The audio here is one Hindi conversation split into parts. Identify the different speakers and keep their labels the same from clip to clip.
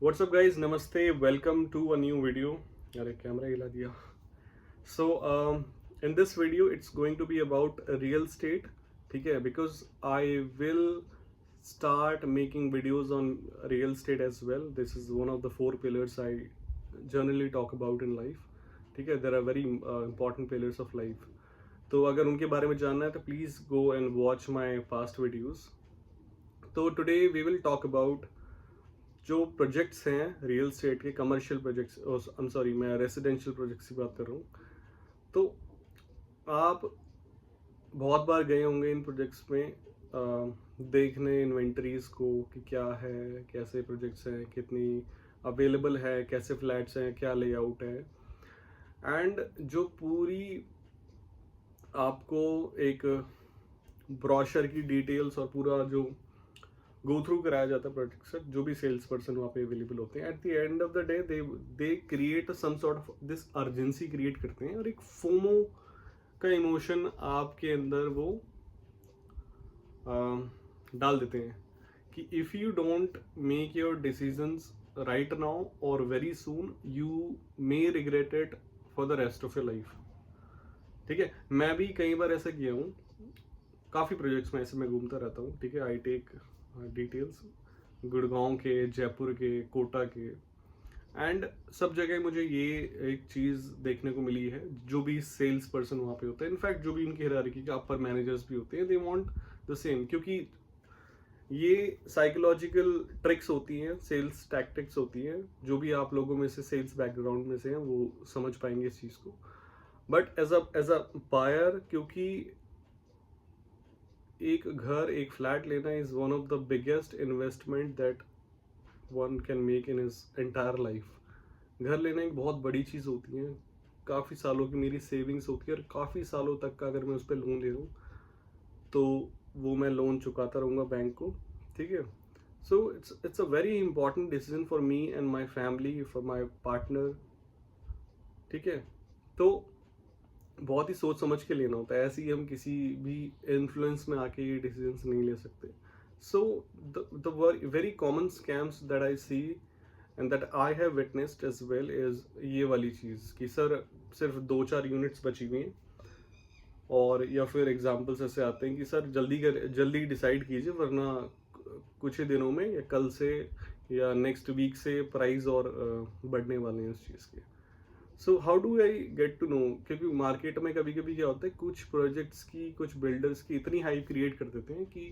Speaker 1: What's up guys, namaste, welcome to a new video. अरे कैमरा हिला दिया. So in this video it's going to be about real estate. ठीक है, because I will start making videos on real estate as well. This is one of the four pillars I generally talk about in life. ठीक है, there are very important pillars of life. तो अगर उनके बारे में जानना है तो please go and watch my past videos. तो today we will talk about जो प्रोजेक्ट्स हैं रियल स्टेट के, commercial projects, I am sorry, मैं रेसिडेंशियल प्रोजेक्ट्स की बात कर रहा हूँ. तो आप बहुत बार गए होंगे इन प्रोजेक्ट्स में देखने इन्वेंटरीज को कि क्या है, कैसे प्रोजेक्ट्स हैं, कितनी अवेलेबल है, कैसे फ्लैट्स हैं, क्या लेआउट है. एंड जो पूरी आपको एक ब्रोशर की डिटेल्स और पूरा जो गो थ्रू कराया जाता है प्रोजेक्ट से, जो भी सेल्स पर्सन वहाँ पे अवेलेबल होते हैं, at the end of the day they create some sort of this urgency create करते हैं और एक फोमो का इमोशन आपके अंदर वो डाल देते हैं कि if you don't make your decisions right now और very soon you may regret it for the rest of your life. ठीक है, मैं भी कई बार ऐसा किया हूँ, काफ़ी प्रोजेक्ट्स में ऐसे मैं घूमता रहता हूँ. ठीक है, आई टेक डिटेल्स गुड़गांव के, जयपुर के, कोटा के, एंड सब जगह मुझे ये एक चीज़ देखने को मिली है. जो भी सेल्स पर्सन वहाँ पे होते हैं, इनफैक्ट जो भी इनकी हायरार्की के अपर मैनेजर्स भी होते हैं, दे वांट द सेम, क्योंकि ये साइकोलॉजिकल ट्रिक्स होती हैं, सेल्स टैक्टिक्स होती हैं. जो भी आप लोगों में से सेल्स बैकग्राउंड में से हैं वो समझ पाएंगे इस चीज़ को. बट एज अ बायर, क्योंकि एक घर, एक फ्लैट लेना is one of the biggest investment that one can make in his entire life. घर लेना एक बहुत बड़ी चीज़ होती है. काफ़ी सालों की मेरी सेविंग्स होती है और काफ़ी सालों तक का अगर मैं उस पर लोन ले रहा हूँ तो वो मैं लोन चुकाता रहूँगा बैंक को. ठीक है, so it's a very important decision for me and my family, for my partner. ठीक है, तो बहुत ही सोच समझ के लेना होता है. ऐसे ही हम किसी भी इन्फ्लुएंस में आके ये डिसीजंस नहीं ले सकते. So the very common scams that I see and that I have witnessed as well is ये वाली चीज़ कि सर सिर्फ 2-4 यूनिट्स बची हुई हैं, और या फिर एग्जांपल्स ऐसे आते हैं कि सर जल्दी डिसाइड कीजिए वरना कुछ ही दिनों में या कल से या नेक्स्ट वीक से प्राइस और बढ़ने वाले हैं उस चीज़ के. So how do I get to know, क्योंकि मार्केट में कभी कभी क्या होता है, कुछ प्रोजेक्ट्स की, कुछ बिल्डर्स की इतनी हाइप क्रिएट कर देते हैं कि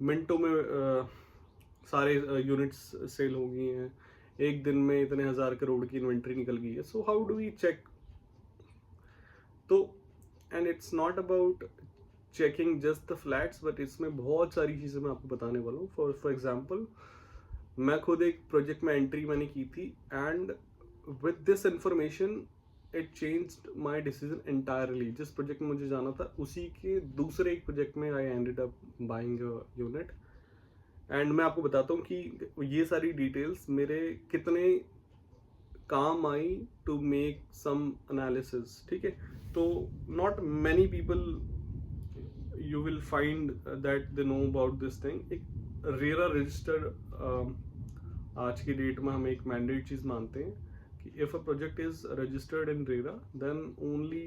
Speaker 1: मिनटों में सारे यूनिट्स सेल हो गई हैं, एक दिन में इतने हज़ार करोड़ की इन्वेंट्री निकल गई है. So how do we check? तो and it's not about checking just the flats, but इसमें बहुत सारी चीज़ें मैं आपको बताने वाला हूँ. फॉर एग्जाम्पल, मैं खुद एक प्रोजेक्ट में एंट्री मैंने की थी, and with this information it changed my decision entirely. जिस प्रोजेक्ट में मुझे जाना था उसी के दूसरे एक प्रोजेक्ट में I ended up buying a unit. And मैं आपको बताता हूँ कि ये सारी डिटेल्स मेरे कितने काम आई टू मेक सम एनालिसिस. ठीक है, तो not many people you will find that they know about this thing. एक रेरा रजिस्टर्ड आज की डेट में हम एक मैंडेट चीज़ मानते हैं कि if a project is registered in RERA then only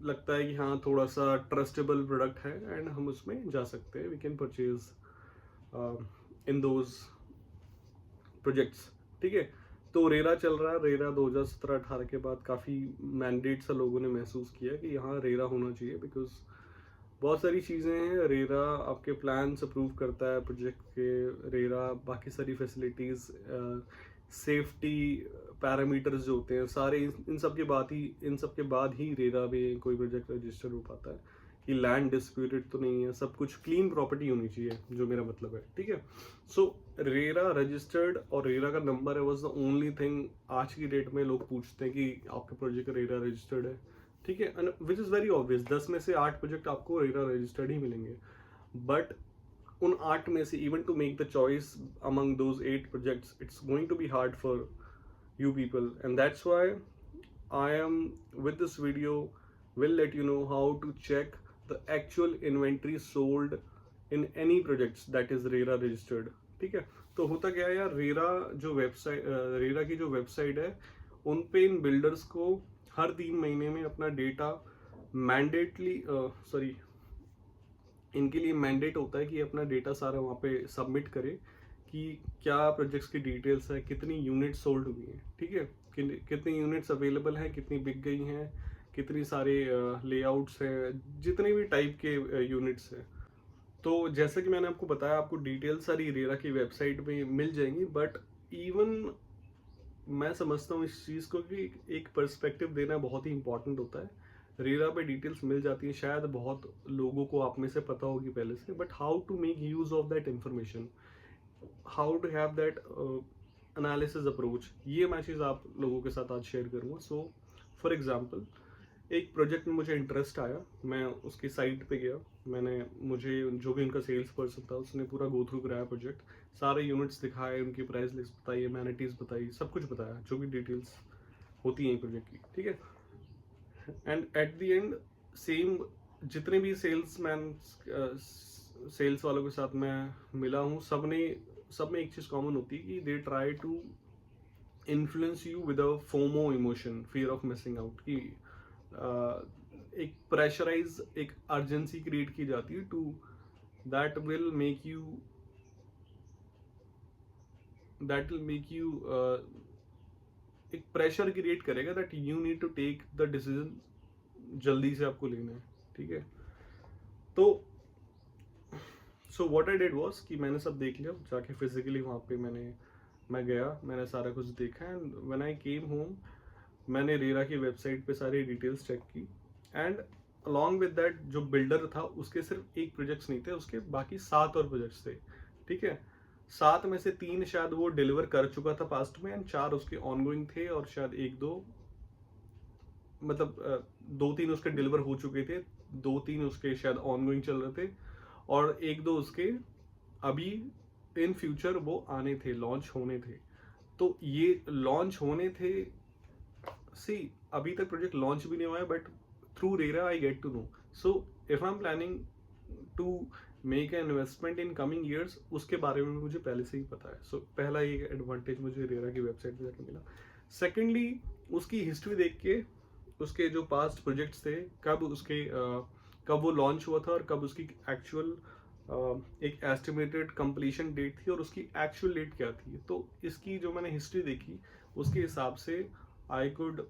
Speaker 1: लगता है कि हाँ थोड़ा सा ट्रस्टेबल प्रोडक्ट है एंड हम उसमें जा सकते हैं, we can purchase in those projects. ठीक है, तो रेरा चल रहा है. रेरा 2017-18 के बाद काफ़ी मैंडेट सा लोगों ने महसूस किया कि यहाँ रेरा होना चाहिए, बिकॉज बहुत सारी चीज़ें हैं. रेरा आपके प्लान्स अप्रूव करता है प्रोजेक्ट के, रेरा बाकी सारी फैसिलिटीज़, सेफ्टी पैरामीटर्स जो होते हैं सारे, इन सब के बाद ही रेरा में कोई प्रोजेक्ट रजिस्टर हो पाता है कि लैंड डिस्प्यूटेड तो नहीं है, सब कुछ क्लीन प्रॉपर्टी होनी चाहिए, जो मेरा मतलब है. ठीक है, सो रेरा रजिस्टर्ड और रेरा का नंबर है वॉज द ओनली थिंग आज की डेट में लोग पूछते हैं कि आपका प्रोजेक्ट रेरा रजिस्टर्ड है. ठीक है, विच इज़ वेरी ऑब्वियस. 10 में से 8 प्रोजेक्ट आपको रेरा रजिस्टर्ड ही मिलेंगे, बट उन 8 में से even to make the choice among those 8 projects it's going to be hard for you people, and that's why I am with this video will let you know how to check the actual inventory sold in any projects that is RERA registered. ठीक है, तो होता क्या है यार, रेरा की जो वेबसाइट है, उन पे इन बिल्डर्स को हर 3 महीने में अपना डेटा मैंडेटली सॉरी इनके लिए मैंडेट होता है कि अपना डेटा सारा वहाँ पे सबमिट करे कि क्या प्रोजेक्ट्स की डिटेल्स है, कितनी यूनिट सोल्ड हुई हैं, ठीक है, कितनी यूनिट्स अवेलेबल हैं, कितनी बिक गई हैं, कितनी सारे लेआउट्स हैं, जितने भी टाइप के यूनिट्स हैं। तो जैसा कि मैंने आपको बताया, आपको डिटेल सारी रेरा की वेबसाइट पे मिल जाएंगी, बट इवन मैं समझता हूँ इस चीज़ को कि एक पर्सपेक्टिव देना बहुत ही इंपॉर्टेंट होता है। रेरा पे डिटेल्स मिल जाती है, शायद बहुत लोगों को आप में से पता होगी पहले से, but how to make use of that information, how to have that analysis approach, ये मैं चीज़ आप लोगों के साथ आज शेयर करूँगा। सो फॉर एग्जाम्पल, एक प्रोजेक्ट में मुझे इंटरेस्ट आया, मैं उसकी साइट पे गया, मुझे जो भी उनका सेल्स पर्सन था उसने पूरा गो थ्रू कराया प्रोजेक्ट, सारे यूनिट्स दिखाए, उनकी प्राइस लिस्ट बताई, एमेनिटीज बताई, सब कुछ बताया जो भी डिटेल्स होती हैं प्रोजेक्ट की, ठीक है। And eight the and same, जितने भी सेल्स वालों के साथ मैं मिला हूँ, सब में एक चीज़ कॉमन होती है कि they try to influence you with a FOMO emotion, fear of missing out, की एक प्रेशराइज, एक अर्जेंसी क्रिएट की जाती है to that will make you एक प्रेशर क्रिएट करेगा that you need to take the decision, जल्दी से आपको लेना है, ठीक है। तो so what I did was कि मैंने सब देख लिया, जाके फिजिकली वहाँ पे मैं गया, मैंने सारा कुछ देखा, and when I came home मैंने रेरा की वेबसाइट पे सारी डिटेल्स चेक की, एंड अलॉन्ग विद दैट जो बिल्डर था उसके सिर्फ एक प्रोजेक्ट्स नहीं थे, उसके बाकी 7 और प्रोजेक्ट्स थे, ठीक है। 7 में से 3 शायद वो डिलीवर कर चुका था पास्ट में, एंड 4 उसके ऑनगोइंग थे, और शायद 1-2 मतलब 2-3 उसके डिलीवर हो चुके थे, 2-3 उसके शायद ऑनगोइंग चल रहे थे, और 1-2 उसके अभी इन फ्यूचर वो आने थे, लॉन्च होने थे। तो ये लॉन्च होने थे, सी अभी तक प्रोजेक्ट लॉन्च भी नहीं हुआ है, but through RERA I get to know. So if I am planning to make an investment in coming years, उसके बारे में मुझे पहले से ही पता है। सो पहला ये एडवांटेज मुझे रेरा की वेबसाइट पर जाकर मिला। सेकेंडली, उसकी हिस्ट्री देख के, उसके जो पास्ट प्रोजेक्ट्स थे, कब वो लॉन्च हुआ था और कब उसकी एक्चुअल एक एस्टिमेटेड कंप्लीशन डेट थी और उसकी एक्चुअल डेट क्या थी, तो इसकी जो मैंने हिस्ट्री देखी उसके हिसाब से आई कुड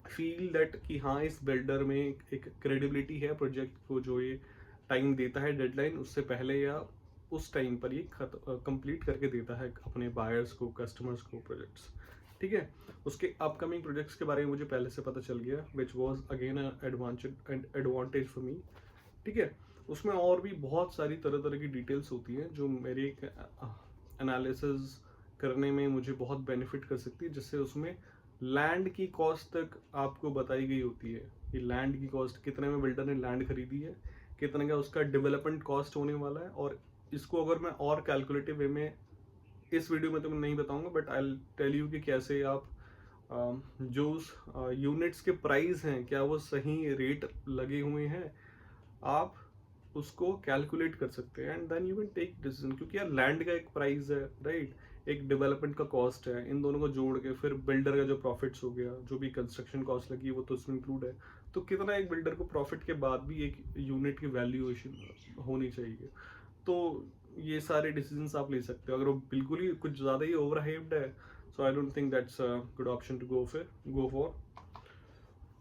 Speaker 1: फील दैट कि हाँ, इस बिल्डर में एक क्रेडिबिलिटी है प्रोजेक्ट को, जो ये टाइम देता है डेडलाइन, उससे पहले या उस टाइम पर ये कंप्लीट करके देता है अपने बायर्स को, कस्टमर्स को प्रोजेक्ट्स, ठीक है। उसके अपकमिंग प्रोजेक्ट्स के बारे में मुझे पहले से पता चल गया, which was again advantage for me, ठीक है। उसमें और भी बहुत सारी तरह तरह की डिटेल्स होती हैं जो मेरे एक एनालिसिस करने में मुझे बहुत बेनिफिट कर सकती है, जिससे उसमें लैंड की कॉस्ट तक आपको बताई गई होती है कि लैंड की कॉस्ट कितने में बिल्डर ने लैंड खरीदी है, कितने का उसका डेवलपमेंट कॉस्ट होने वाला है, और इसको अगर मैं और कैलकुलेटिव वे में इस वीडियो में तो मैं नहीं बताऊंगा, बट आई टेल यू कि कैसे आप जो यूनिट्स के प्राइस हैं, क्या वो सही रेट लगे हुए हैं, आप उसको कैलकुलेट कर सकते हैं, and then you can take decision. क्योंकि यार लैंड का एक प्राइस है, राइट, एक डेवलपमेंट का कॉस्ट है, इन दोनों को जोड़ के फिर बिल्डर का जो प्रॉफिट्स हो गया, जो भी कंस्ट्रक्शन कॉस्ट लगी वो तो उसमें इंक्लूड है। तो कितना एक बिल्डर को प्रॉफिट के बाद भी एक यूनिट की वैल्यूएशन होनी चाहिए। तो ये सारे डिसीजंस आप ले सकते हो। अगर वो बिल्कुल ही कुछ ज़्यादा ही ओवर हाइप्ड है, so I don't think that's a good option to go for.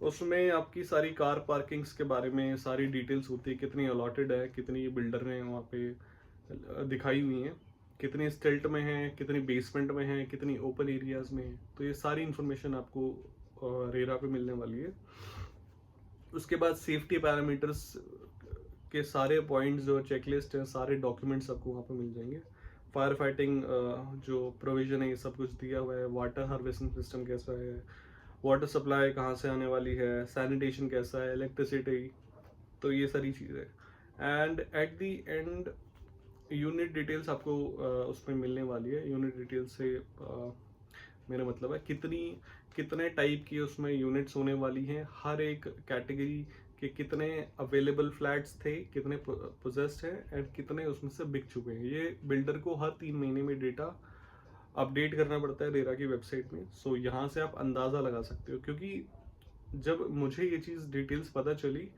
Speaker 1: उसमें आपकी सारी कार पार्किंग्स के बारे में सारी डिटेल्स होती है, कितनी अलॉटेड है, कितनी बिल्डर ने वहाँ पे दिखाई हुई हैं, कितनी स्टिल्ट में है, कितनी बेसमेंट में है, कितनी ओपन एरियाज में है, तो ये सारी इन्फॉर्मेशन आपको रेरा पे मिलने वाली है। उसके बाद सेफ्टी पैरामीटर्स के सारे पॉइंट्स जो चेकलिस्ट हैं, सारे डॉक्यूमेंट्स आपको वहाँ पे मिल जाएंगे। फायर फाइटिंग जो प्रोविजन है ये सब कुछ दिया हुआ है, वाटर हार्वेस्टिंग सिस्टम कैसा है, वाटर सप्लाई कहाँ से आने वाली है, सैनिटेशन कैसा है, इलेक्ट्रिसिटी, तो ये सारी चीज़ें। And at the and unit details आपको उसमें मिलने वाली है। यूनिट डिटेल्स से मेरा मतलब है कितने टाइप की उसमें यूनिट्स होने वाली हैं, हर एक कैटेगरी कि कितने अवेलेबल फ्लैट्स थे, कितने पोजेस्ड हैं एंड कितने उसमें से बिक चुके हैं। ये बिल्डर को हर 3 महीने में डेटा अपडेट करना पड़ता है रेरा की वेबसाइट में। सो यहाँ से आप अंदाज़ा लगा सकते हो, क्योंकि जब मुझे ये चीज़ डिटेल्स पता चली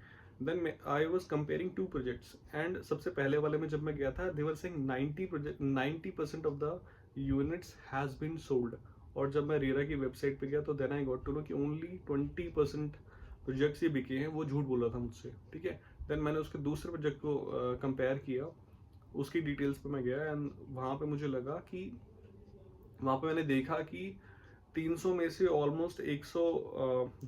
Speaker 1: then I was comparing 2 projects and सबसे पहले वाले में जब मैं गया था they were saying 90% of the units has been sold. और जब मैं रेरा की वेबसाइट पे गया तो then I got to know कि ओनली 20% प्रोजेक्ट्स ही बिके हैं। वो झूठ बोला था मुझसे, ठीक है। देन मैंने उसके दूसरे प्रोजेक्ट को कंपेयर किया, उसकी डिटेल्स पे मैं गया एंड वहाँ पे मुझे लगा कि वहाँ पे मैंने देखा कि 300 में से ऑलमोस्ट 100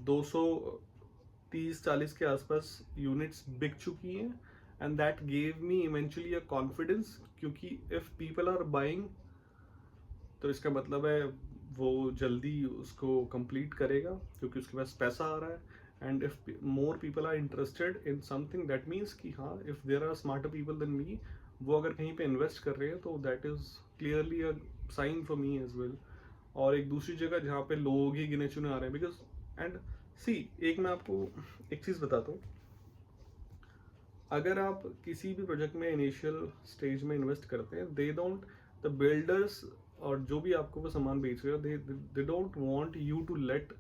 Speaker 1: 230-40 के आसपास यूनिट्स बिक चुकी हैं and that gave me eventually a confidence, क्योंकि इफ़ पीपल आर बाइंग तो इसका मतलब है वो जल्दी उसको कंप्लीट करेगा क्योंकि उसके पास पैसा आ रहा है। And if more people are interested in something that means कि हाँ, if there are smarter people than me, वो अगर कहीं पे इन्वेस्ट कर रहे हैं तो that is clearly a sign for me as well. और एक दूसरी जगह जहाँ पे लोग ही गिने चुने आ रहे हैं बिकॉज एंड सी, एक मैं आपको एक चीज़ बताता हूँ, अगर आप किसी भी प्रोजेक्ट में इनिशियल स्टेज में इन्वेस्ट करते हैं, दे डोंट, द बिल्डर्स और जो भी आपको वो सामान बेच रहे हो, they don't want you to let,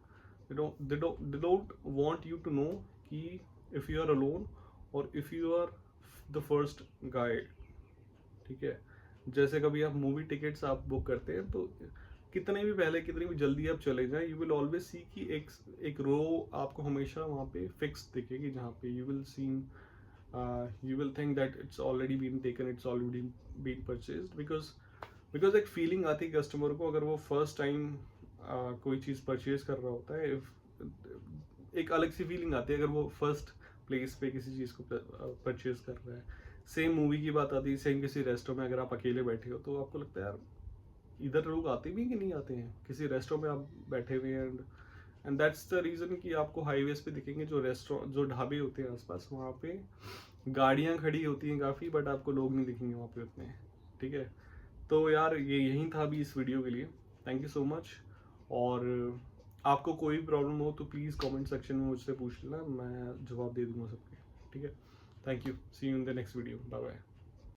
Speaker 1: they don't want you to know कि इफ़ यू आर अलोन और if you are the first guide, ठीक है। जैसे कभी आप मूवी टिकट्स आप बुक करते हैं तो कितने भी पहले कितनी भी जल्दी आप चले जाएं, यू विल ऑलवेज सी कि एक रो आपको हमेशा वहाँ पे फिक्स दिखेगी जहाँ पे you will seen you will think that it's already been taken, it's already been purchased, because एक फीलिंग आती है कस्टमर को अगर वो फर्स्ट टाइम कोई चीज़ परचेज कर रहा होता है, एक अलग सी फीलिंग आती है अगर वो फर्स्ट प्लेस पे किसी चीज़ को परचेज कर रहा है। सेम मूवी की बात आती है, सेम किसी रेस्टोरेंट में अगर आप अकेले बैठे हो तो आपको लगता है यार इधर लोग आते भी कि नहीं आते हैं, किसी रेस्टोरेंट में आप बैठे हुए हैं एंड दैट्स द रीज़न कि आपको हाईवेज पे दिखेंगे जो रेस्टोरेंट, जो ढाबे होते हैं आसपास, वहाँ पे गाड़ियाँ खड़ी होती हैं काफ़ी, बट आपको लोग नहीं दिखेंगे वहाँ पे उतने, ठीक है। तो यार ये यही था अभी इस वीडियो के लिए। Thank you so much. और आपको कोई प्रॉब्लम हो तो प्लीज़ कमेंट सेक्शन में मुझसे पूछ लेना, मैं जवाब दे दूँगा सबके, ठीक है। Thank you, see you in the next video, bye bye.